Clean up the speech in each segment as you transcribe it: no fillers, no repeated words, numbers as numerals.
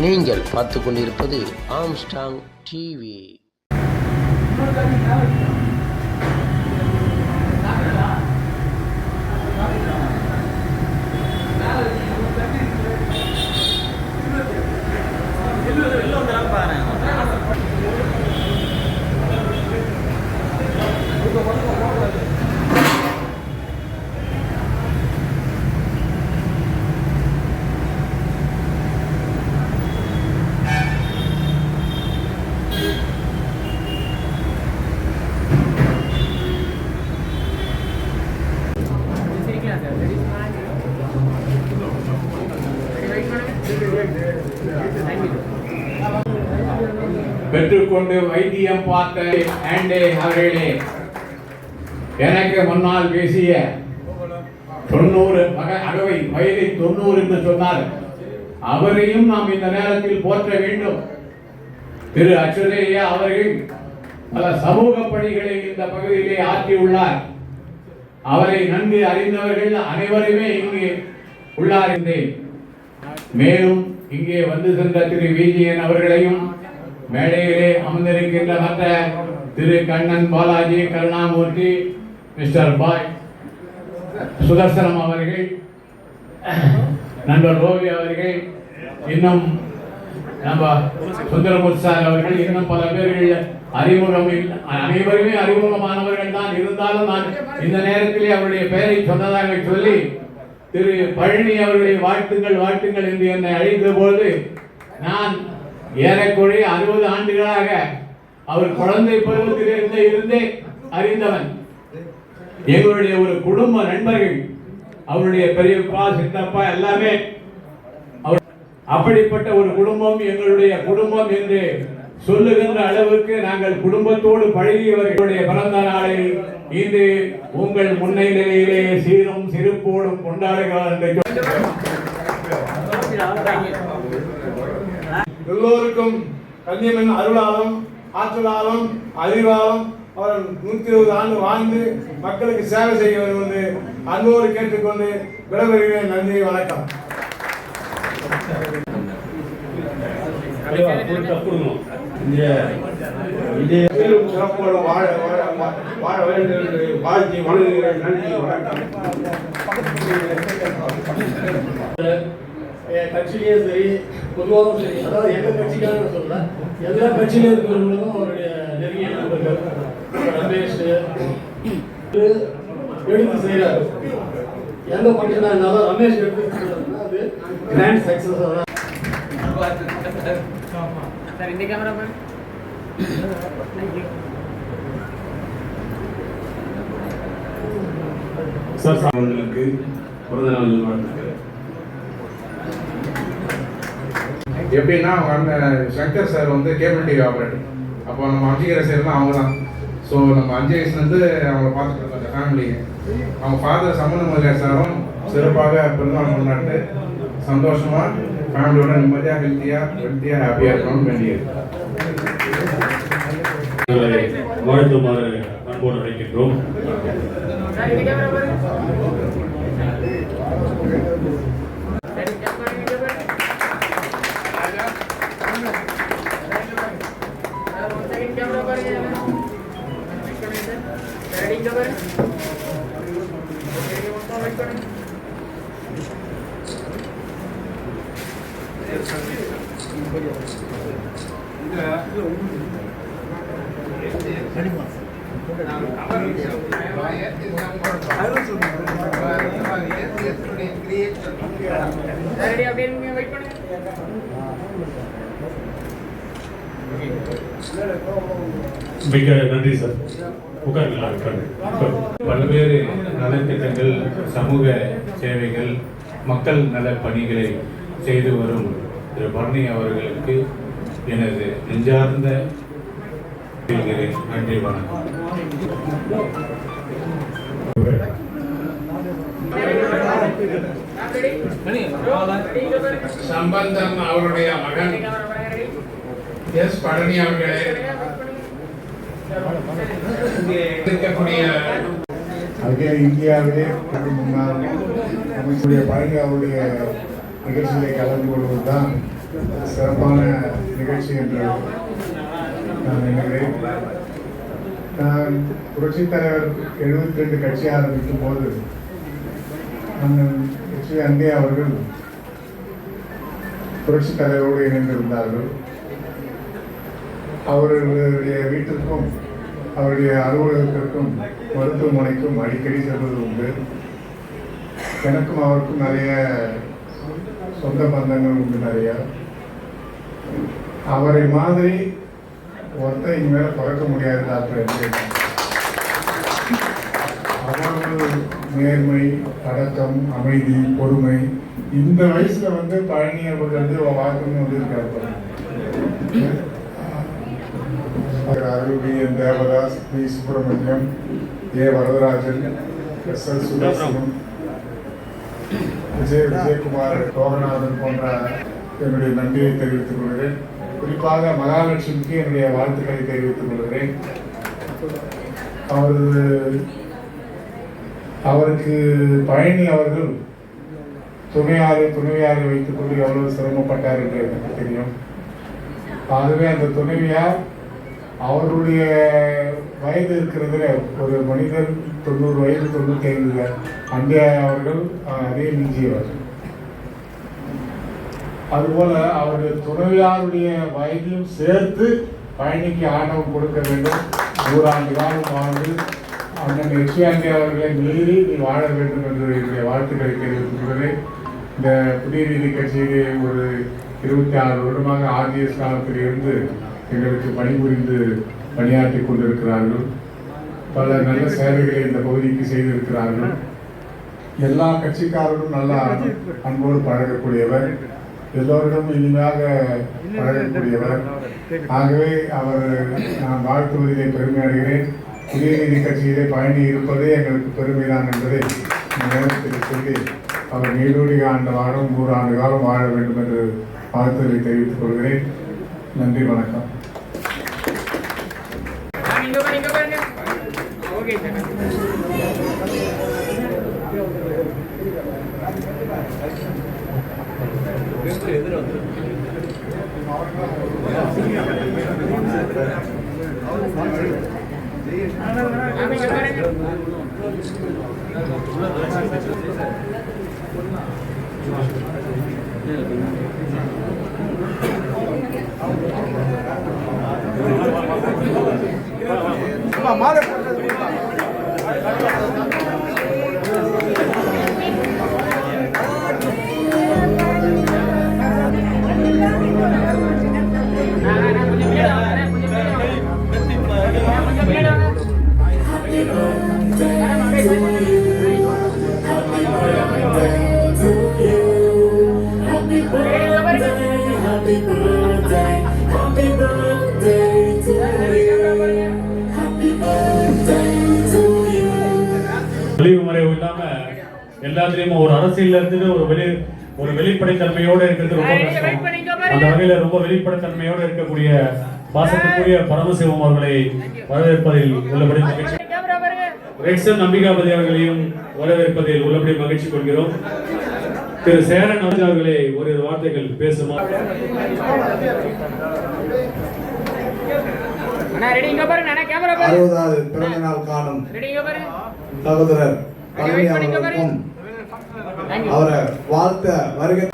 நீங்கள் பார்த்து கொண்டிருப்பது ஆம்ஸ்டாங் டிவி. பெற்றுக்கொண்டு வைத்தியம் பார்த்த ஆண்டே அவர்களே, எனக்கு முன்னால் பேசிய 90 அகவை வயதை 90 என்று சொன்னார். அவரையும் நாம் இந்த நேரத்தில் போற்ற வேண்டும். திரு அச்சுதேயா அவர்கள் பல சமூக பணிகளை இந்த பகுதியிலே ஆற்றியுள்ளார். அவரை நன்கு அறிந்தவர்கள் அனைவருமே இங்கே உள்ளார். மேலும் இங்கே வந்து சென்ற திரு விஜயன் அவர்களையும், மேடையிலே அமர்ந்திருக்கின்ற மற்ற திரு கண்ணன், பாலாஜி, கருணாமூர்த்தி, மிஸ்டர் பாய், சுதர்சனம் அவர்கள், நண்பர் ரோவி அவர்கள், இன்னும் நம்ம சுந்தரமூர்த்தி சார் அவர்கள், இன்னும் பல பேர்கள் அறிமுகம் அனைவருமே அறிமுகமானவர்கள் தான். இருந்தாலும் நான் இந்த நேரத்திலே அவருடைய பெயரை சொன்னதாக சொல்லி திரு பழனி அவர்களை வாழ்த்துங்கள் என்று என்னை அழைத்த போது, நான் ஏறக்குறைய 60 ஆண்டுகளாக அவர் குழந்தை பருவத்திலிருந்தே இருந்தே அறிந்தவன். எங்களுடைய ஒரு குடும்ப நண்பர்கள், அவருடைய பெரியப்பா, சித்தப்பா எல்லாமே அப்படிப்பட்ட ஒரு குடும்பம் எங்களுடைய குடும்பம் என்று சொல்லுகின்ற அளவுக்கு நாங்கள் குடும்பத்தோடு பழகியவர்களுடைய பிறந்த நாளை இன்று உங்கள் முன்னிலையிலே சீரும் சிறப்போடும் கொண்டாடுகிறார் என்று எல்லோருக்கும் கண்ணியமின் அருளாலும் ஆற்றலாலும் அறிவாலும் அவர் 120 ஆண்டு வாழ்ந்து மக்களுக்கு சேவை செய்ய வேண்டும் என்று அன்போடு கேட்டுக்கொண்டு விடைபெறுகிறேன். நன்றி, வணக்கம். சிறப்போடு வாழ வேண்டும் என்று வாழ்த்தி வணங்குகிறேன். நன்றி, வணக்கம். கட்சியிலே சரி, பொதுவாகவும் சரி, அதாவது எந்த கட்சிக்காக சொல்ல, எல்லா கட்சியிலும் இருக்கிறவங்களுக்கும் அவருடைய நெருங்கிய நண்பர்கள் ரமேஷ் எடுத்து செய்கிறார். எந்த ஃபங்க்ஷனாக இருந்தாலும் ரமேஷ் எடுத்து செய்யறதுன்னா அது கிராண்ட் சக்ஸஸ் தான். சார், இந்த கேமரா சார், அவர்களுக்கு பிறந்த நாள் வாழ்த்துக்கள். எப்படின்னா அவங்க சங்கர் சார் வந்து கேபிள் டிவி ஆப்ரேட்டர். அப்போ நம்ம அஞ்சுகிற சேர்லாம் அவங்க தான். ஸோ நம்ம 5 வயசுலேருந்து அவங்கள பார்த்துட்டு இருக்கோம். அந்த ஃபேமிலியை அவங்க ஃபாதர் சம்பந்தமல்லியார் சாரும் சிறப்பாக பிறந்தநாள் கொண்டாட்டு சந்தோஷமாக ஃபேமிலியோட நிம்மதியாக ஹெல்த்தியாக ஹாப்பியாக இருக்கணும்னு வேண்டியது. வாழ்த்துமாறு அன்போடு அழைக்கின்றோம். மிக நன்றி சார். பல்வேறு நலத்திட்டங்கள், சமூக சேவைகள், மக்கள் நல பணிகளை செய்து வரும் திரு பழனி அவர்களுக்கு எனது நெஞ்சார்ந்த நன்றி, வணக்கம். சம்பந்தம் அவருடைய மகன் எஸ் பழனி அவர்களே, இருக்கக்கூடிய இந்தியாவிலே அமைச்சருடைய பழனி அவருடைய நிகழ்ச்சிகளை கலந்து கொள்வதுதான் சிறப்பான நிகழ்ச்சி என்று நான் நினைக்கிறேன். நான் புரட்சித் தலைவர் 72 கட்சி ஆரம்பிக்கும் போது அண்ணன் அங்கே அவர்கள் புரட்சித் தலைவரோடு இணைந்திருந்தார்கள். அவர்களுடைய வீட்டிற்கும் அவருடைய அலுவலகத்திற்கும் மருத்துவமனைக்கும் அடிக்கடி செல்வது உண்டு. எனக்கும் அவருக்கும் நிறைய சொந்த பந்தங்கள் உண்டு நிறைய. அவரை மாதிரி ஒருத்தர் இங்க மேல பிறக்க முடியாது டாக்டர் என்று. அவ்வளவு நேர்மை, அடக்கம், அமைதி, பொறுமை. இந்த வயசுல பழனி அவர்கள் வாழ்க்கை இருக்காரு. என் தேவதாஸ், பி சுப்பிரமணியம், ஏ வரதராஜன், எஸ் எல் சுதர்சனம், விஜயகுமார், லோகநாதன் போன்ற என்னுடைய நன்றியை தெரிவித்துக் கொள்கிறேன். குறிப்பாக மகாலட்சுமிக்கு என்னுடைய வாழ்த்துக்களை தெரிவித்துக் கொள்கிறேன். அவருக்கு பழனி அவர்கள் துணைவியாரை வைத்துக் கொண்டு எவ்வளவு சிரமப்பட்டார் என்று எனக்கு தெரியும். ஆகவே அந்த துணைவியார் அவருடைய வயது இருக்கிறதுல ஒரு மனிதர் 90 வயது 95 அங்கே அவர்கள் அதே மிஞ்சியவர். அதுபோல அவருடைய துணைவியாருடைய வயதையும் சேர்த்து பழனிக்கு ஆண்டவன் கொடுக்க வேண்டும். 100 ஆண்டு காலம் வாழ்ந்து அண்ணன் எச்ஆண்டி அவர்களை மீறி நீ வாழ வேண்டும் என்று என்னுடைய வாழ்த்துக்களை தெரிவித்துள்ளேன். இந்த புதிய நீதி கட்சியிலே ஒரு 26 வருடமாக ஆர்டிஎஸ் காலத்தில் இருந்து எங்களுக்கு பணிபுரிந்து பணியாற்றி கொண்டிருக்கிறார்கள். பல நல்ல சேவைகளை இந்த பகுதிக்கு செய்திருக்கிறார்கள். எல்லா கட்சிக்காரரும் நல்லா அன்போடு பழகக்கூடியவர், எல்லோரிடம் இனிமையாக பழகக்கூடியவர். ஆகவே அவர் நான் வாழ்த்துவதிலே பெருமை அடைகிறேன். புதிய நீதி கட்சியிலே பழனி இருப்பதே எங்களுக்கு பெருமைதான் என்பதை இந்த நேரத்தில் சொல்லி அவர் நீடூழி ஆண்டு வாரம் 100 ஆண்டு காலம் வாழ வேண்டும் என்று வாழ்த்துக்களை தெரிவித்துக் கொள்கிறேன். நன்றி, வணக்கம். ஒளிவு மறைவு இல்லாம எல்லாத்துலயும் ஒரு அரசியல்ல இருந்து ஒரு வெளிப்படைத்தன்மையோட இருக்கிறது ரொம்ப கஷ்டம். அந்த வகையில ரொம்ப வெளிப்படைத்தன்மையோட இருக்கக்கூடிய பாசத்துக்குரிய பரமசிவம் அவர்களை வரவேற்பதில் உள்ளபடி மகிழ்ச்சி. ரெக்சன் நம்பிகாபதி அவர்களையும் வரவேற்பதில் உள்ளபடி மகிழ்ச்சி கொள்கிறோம். திரு சேரன் அவர்களே ஒரு வார்த்தைகள் பேசுமா? 60வது பிறந்த நாள் காணும் சகோதரர் பழனி அவர்களுக்கும் அவரை வாழ்த்த வருகை.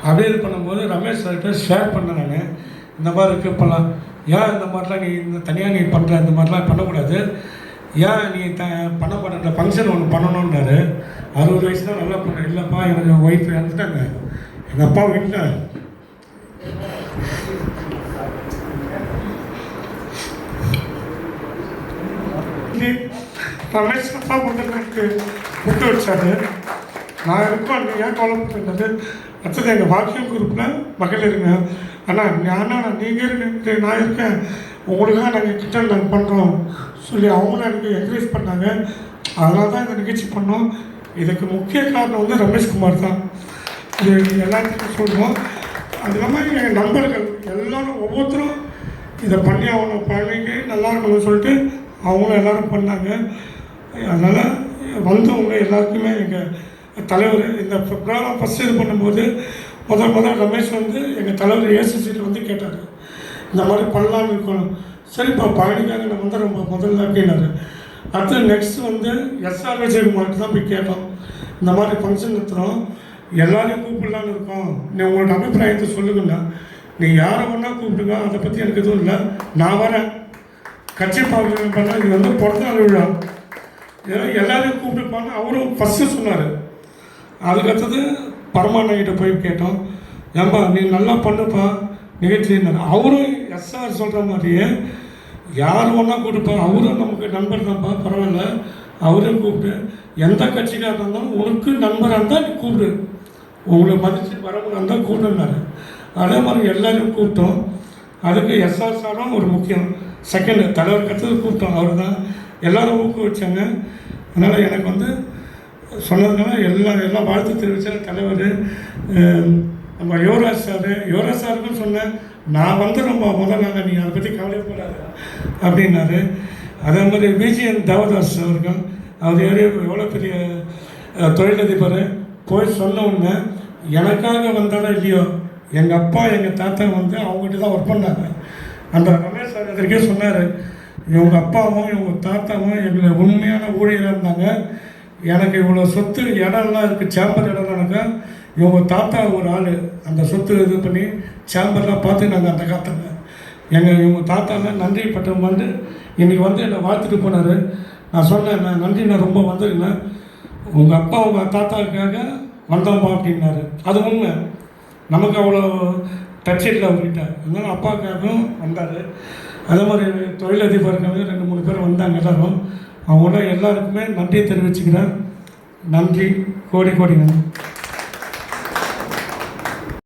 அப்டேட் பண்ணும்போது ரமேஷ் சார்கிட்ட ஷேர் பண்ணேன். நான் இந்த மாதிரி இருக்கு பண்ணலாம், ஏன் இந்த மாதிரிலாம் நீ தனியாக நீ பண்ணுற, இந்த மாதிரிலாம் பண்ணக்கூடாது, ஏன் நீ பண்ண மாட்டேன், ஃபங்க்ஷன் ஒன்று பண்ணணுன்னாரு. 60 வயசு தான் நல்லா பண்ணேன். இல்லைப்பா எனக்கு ஒய்ஃப் இறந்துட்டாங்க, எங்கள் அப்பா வீட்டில் ரமேஷ் அப்பா கொண்டு எனக்கு புக்கு வச்சாரு. நான் இருக்கோம், நீ ஏன் கவலைப்பட்டுருந்தது, அடுத்தது எங்கள் வாக்கியம் குரூப்பில் மகளிருங்க ஆனால் நீங்கள் இருக்கு, நான் இருக்கேன், உங்களுக்காக நாங்கள் கிட்ட நாங்கள் பண்ணுறோம் சொல்லி அவங்களும் எனக்கு என்கரேஜ் பண்ணாங்க. அதனால தான் இந்த நிகழ்ச்சி பண்ணோம். இதுக்கு முக்கிய காரணம் ரமேஷ்குமார் தான். இது எல்லாத்துக்கும் சொல்லுவோம். அது இல்லாமல் எங்கள் நண்பர்கள் எல்லோரும் ஒவ்வொருத்தரும் இதை பண்ணி அவங்க பழனிக்கு நல்லா இருக்கணும்னு சொல்லிட்டு அவங்களும் எல்லோரும் பண்ணாங்க. அதனால் வந்தவங்க எல்லாருக்குமே எங்கள் தலைவர் இந்த ப்ரோக்ராம் ஃபஸ்ட் இது பண்ணும்போது முதல் ரமேஷ் வந்து எங்கள் தலைவர் ஏசிசியில் வந்து கேட்டார், இந்த மாதிரி பண்ணலான்னு இருக்கணும். சரிப்பா பழனிக்காக நான் வந்துடுறேன்ப்பா முதல்ல அப்படின்னாரு. அடுத்து நெக்ஸ்ட் வந்து எஸ்ஆர் விஜயகுமார்ட்டு தான் போய் கேட்டோம், இந்த மாதிரி ஃபங்க்ஷன் நடத்துகிறோம், எல்லாரையும் கூப்பிடலான்னு இருக்கோம், நீ உங்களோட அபிப்பிராயத்தை சொல்லுங்கண்ணா. நீ யாரை ஒன்றா கூப்பிடுங்க, அதை பற்றி எனக்கு எதுவும் இல்லை, நான் வரேன். கட்சி பாவம் பண்ணால் இது வந்து பிறந்தநாள் விழா, இதெல்லாம் எல்லாரையும் கூப்பிட்டுப்பான்னு அவரும் ஃபஸ்ட்டு சொன்னார். அதுக்கடுத்தது பரமானகிட்ட போய் கேட்டோம், ஏன்பா நீ நல்லா பண்ணுப்பா நிகழ்ச்சினார். அவரும் எஸ்ஆர் சொல்கிற மாதிரியே யார் ஒன்றா கூப்பிட்டுப்பா, அவரும் நமக்கு நண்பர் தான்ப்பா, பரவாயில்ல, அவரையும் கூப்பிட்டு எந்த கட்சிக்காக இருந்தாலும் உனக்கு நண்பராக இருந்தால் நீ கூப்பிடு, உங்களை மதித்து வரவங்க இருந்தால் கூப்பிடுனாரு. அதே மாதிரி எல்லோரையும் கூப்பிட்டோம். அதுக்கு எஸ்ஆர் சாரும் ஒரு முக்கியம், செகண்டு தலைவர் கற்று கூப்பிட்டோம், அவர் தான் எல்லோரும் ஊக்குவிச்சாங்க. அதனால் எனக்கு வந்து சொன்னதுனால எல்லாம் வாழ்த்து தெரிவித்தார் தலைவர். நம்ம யுவராஜ் சாருக்கும் சொன்னேன், நான் வந்து ரொம்ப முதல் நாள் நீங்கள் அதை பற்றி கவலைப்படாது அப்படின்னாரு. அதே மாதிரி விஜயன் தேவதாஸ் அவர்கள், அவர் எவ்வளோ பெரிய தொழிலதிபர், போய் சொன்ன உடனே எனக்காக வந்தாலும் இல்லையோ எங்கள் அப்பா எங்கள் தாத்தா வந்து அவங்ககிட்ட தான் ஒர்க் பண்ணாங்க. அந்த ரமேஷ் சார் இதற்கே சொன்னார், இவங்க அப்பாவும் இவங்க தாத்தாவும் எங்களை உண்மையான ஊழியராக இருந்தாங்க, எனக்கு இவ்வளோ சொத்து இடம்லாம் இருக்குது, சேம்பர் இடம்னாக்கா இவங்க தாத்தா ஒரு ஆள் அந்த சொத்து இது பண்ணி சேம்பர்லாம் பார்த்து நாங்கள் அந்த காலத்தில் இவங்க தாத்தாவில் நன்றி பட்டம் வந்து இன்றைக்கி வந்து என்னை வாழ்த்துட்டு போனார். நான் சொன்னேன், நான் நன்றி, நான் ரொம்ப வந்துருந்தேன், உங்கள் அப்பா உங்கள் தாத்தாவுக்காக வந்தோம்ப்பா அப்படின்னாரு. அது உண்மை, நமக்கு அவ்வளோ டச் இல்லை அவர்கிட்ட, அதனால் அப்பாவுக்காகவும் வந்தார். அதே மாதிரி தொழிலதிபர்கள் 2-3 பேர் வந்தாங்க எல்லோரும். அவங்களோட எல்லாருக்குமே நன்றி தெரிவிச்சுக்கிறேன். நன்றி, கோடி நன்றி.